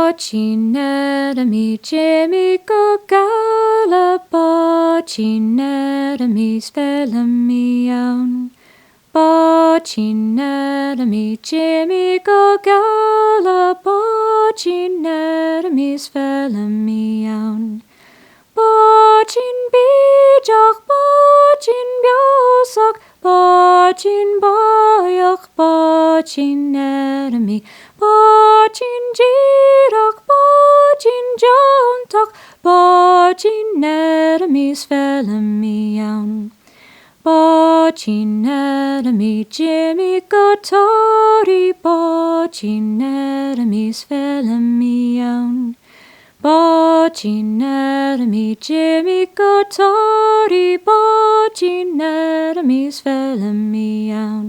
Bochinadami Jimmy go gala Bochinadami spellamiaun. Bochinadami Jimmy go gala Bochinadami spellamiaun. Bochin bijak Bochin biosak Bochin boyak Bochinadami Bochin jirak Bochin jontak Bochinadami spellamiaun. Bochinadami Jimmy gotori Bochinadami spellamiaun. Bochinadami Jimmy gotori Bochinadami spellamiaun.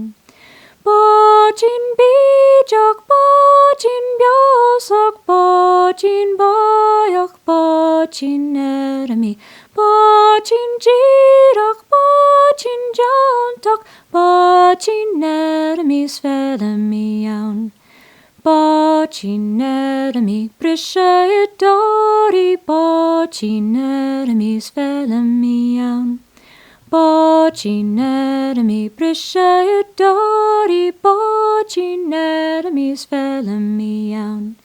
Bochin bijak Bochin biosak Bochin boyak Bochinadami Bochin jirak Bochin jontak Bochinadami spellamiaun. Bochinadami brishaidori Bochinadami spellamiaun. Bochinadami brishaidori Bochinadami spellamiaun.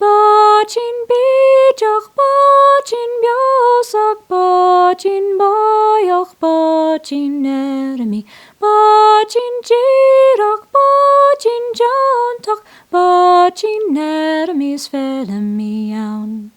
Bochin bijak Bochin biosak Bochin boyak Bochinadami Bochin jirak Bochin jontak Bochinadami spellamiaun.